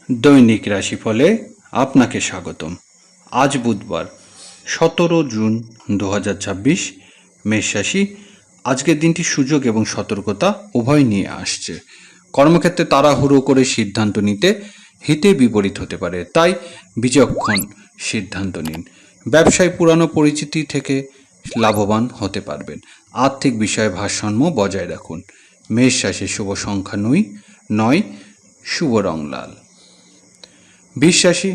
দৈনিক রাশিফলে আপনাকে স্বাগতম। আজ বুধবার 17 জুন 2026, মেষ রাশি। আজকের দিনটি সুযোগ এবং সতর্কতা উভয় নিয়ে আসছে। কর্মক্ষেত্রে তাড়াহুড়ো করে সিদ্ধান্ত নিতে হিতে বিপরীত হতে পারে, তাই বিচক্ষণ সিদ্ধান্ত নিন। ব্যবসায় পুরানো পরিচিতি থেকে লাভবান হতে পারবেন। আর্থিক বিষয়ে ভারসাম্য বজায় রাখুন। মেষ রাশির শুভ সংখ্যা 9, শুভ রং লাল। বৃষ রাশি,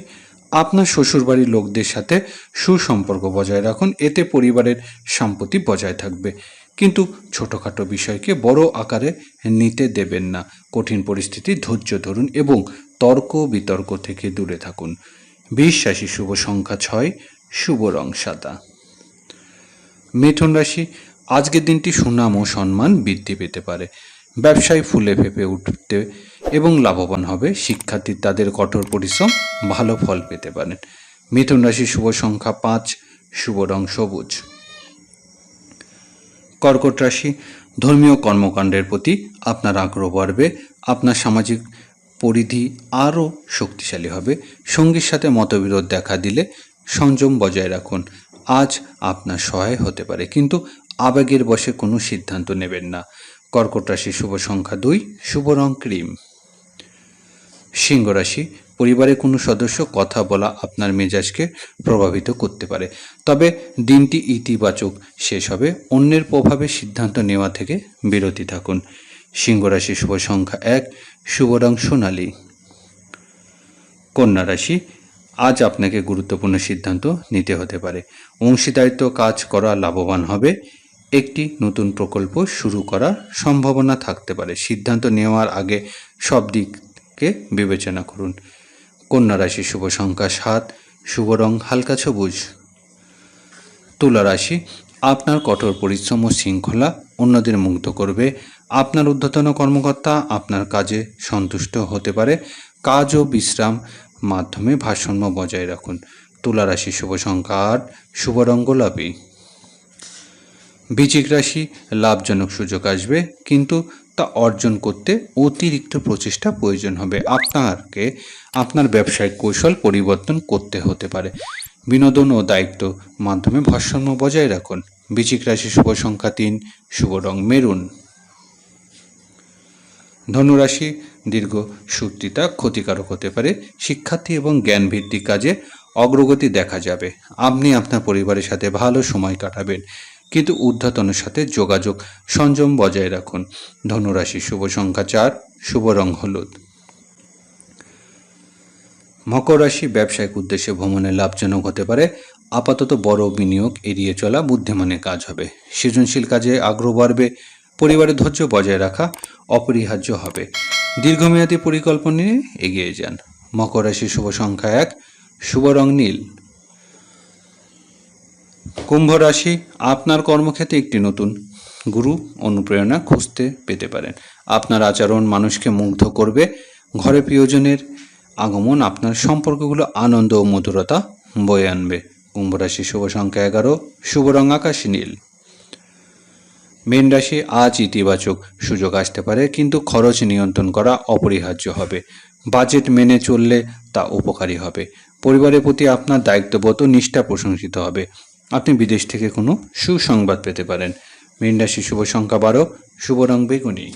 আপনার শ্বশুরবাড়ির লোকদের সাথে সুসম্পর্ক বজায় রাখুন, এতে পরিবারের সম্পত্তি বজায় থাকবে। কিন্তু ছোটোখাটো বিষয়কে বড় আকারে নিতে দেবেন না। কঠিন পরিস্থিতি ধৈর্য ধরুন এবং তর্ক বিতর্ক থেকে দূরে থাকুন। বৃষ রাশি শুভ সংখ্যা 6, শুভ রং সাদা। মিথুন রাশি, আজকের দিনটি সুনাম ও সম্মান বৃদ্ধি পেতে পারে। ব্যবসায় ফুলে ফেঁপে উঠতে এবং লাভবান হবে। শিক্ষার্থী তাদের কঠোর পরিশ্রম ভালো ফল পেতে পারেন। মিথুন রাশি শুভ সংখ্যা 5, শুভ রং সবুজ। কর্কট রাশি, ধর্মীয় কর্মকাণ্ডের প্রতি আপনার আগ্রহ বাড়বে। আপনার সামাজিক পরিধি আরও শক্তিশালী হবে। সঙ্গীর সাথে মতবিরোধ দেখা দিলে সংযম বজায় রাখুন। আজ আপনার সহায় হতে পারে, কিন্তু আবেগের বশে কোনো সিদ্ধান্ত নেবেন না। কর্কট রাশি শুভ সংখ্যা 2, শুভ রং ক্রিম। সিংহ রাশি, পরিবারের কোনো সদস্য কথা বলা আপনার মেজাজকে প্রভাবিত করতে পারে, তবে দিনটি ইতিবাচক শেষ হবে। অন্যের প্রভাবে সিদ্ধান্ত নেওয়া থেকে বিরতি থাকুন। সিংহ রাশি শুভ সংখ্যা 1, শুভ রং সোনালী। কন্যা রাশি, আজ আপনাকে গুরুত্বপূর্ণ সিদ্ধান্ত নিতে হতে পারে। অংশীদারিত্ব কাজ করা লাভবান হবে। একটি নতুন প্রকল্প শুরু করার সম্ভাবনা থাকতে পারে। সিদ্ধান্ত নেওয়ার আগে সব দিককে বিবেচনা করুন। কন্যা রাশি শুভ সংখ্যা 7, শুভ রং হালকা সবুজ। তুলা রাশি, আপনার কঠোর পরিশ্রম ও শৃঙ্খলা অন্যদের মুগ্ধ করবে। আপনার ঊর্ধ্বতন কর্মকর্তা আপনার কাজে সন্তুষ্ট হতে পারে। কাজ ও বিশ্রাম মাধ্যমে ভারসাম্য বজায় রাখুন। তুলা রাশি শুভ সংখ্যা 8, শুভ রং গোলাপি। বৃশ্চিক রাশি, লাভজনক সুযোগ আসবে, কিন্তু তা অর্জন করতে অতিরিক্ত প্রচেষ্টা প্রয়োজন হবে। আপনাকে আপনার ব্যবসায়িক কৌশল পরিবর্তন করতে হতে পারে। বিনোদন ও দায়িত্ব মাধ্যমে ভারসাম্য বজায় রাখুন। বৃশ্চিক রাশি শুভ সংখ্যা 3, শুভ রং মেরুন। ধনুরাশি, দীর্ঘ সূত্রিতা ক্ষতিকারক হতে পারে। শিক্ষার্থী এবং জ্ঞানভিত্তিক কাজে অগ্রগতি দেখা যাবে। আপনি আপনার পরিবারের সাথে ভালো সময় কাটাবেন, কিন্তু ঊর্ধ্বতনের সাথে যোগাযোগ সংযম বজায় রাখুন। ধনুরাশি শুভ সংখ্যা 4, শুভ রং হলুদ। মকর রাশি, ব্যবসায়িক উদ্দেশ্যে ভ্রমণে লাভজনক হতে পারে। আপাতত বড় বিনিয়োগ এড়িয়ে চলা বুদ্ধিমানের কাজ হবে। সৃজনশীল কাজে আগ্রহ বাড়বে। পরিবারের ধৈর্য বজায় রাখা অপরিহার্য হবে। দীর্ঘমেয়াদী পরিকল্পনা নিয়ে এগিয়ে যান। মকর রাশি শুভ সংখ্যা 1, শুভ রং নীল। কুম্ভ রাশি, আপনার কর্মক্ষেত্রে একটি নতুন গুরু অনুপ্রেরণা খুঁজতে পেতে পারেন। আপনার আচরণ মানুষকে মুগ্ধ করবে। ঘরে প্রিয়জনের আগমন আপনার সম্পর্কগুলো আনন্দ ও মধুরতা বয়ে আনবে। কুম্ভ রাশি শুভ সংখ্যা 11, শুভ রং আকাশী নীল। মীন রাশি, আজ ইতিবাচক সুযোগ আসতে পারে, কিন্তু খরচ নিয়ন্ত্রণ করা অপরিহার্য হবে। বাজেট মেনে চললে তা উপকারী হবে। পরিবারের প্রতি আপনার দায়িত্ববোধ ও নিষ্ঠা প্রশংসিত হবে। আপনি বিদেশ থেকে কোনো সুসংবাদ পেতে পারেন। মীন রাশি শুভ সংখ্যা 12, শুভ রং বেগুনি।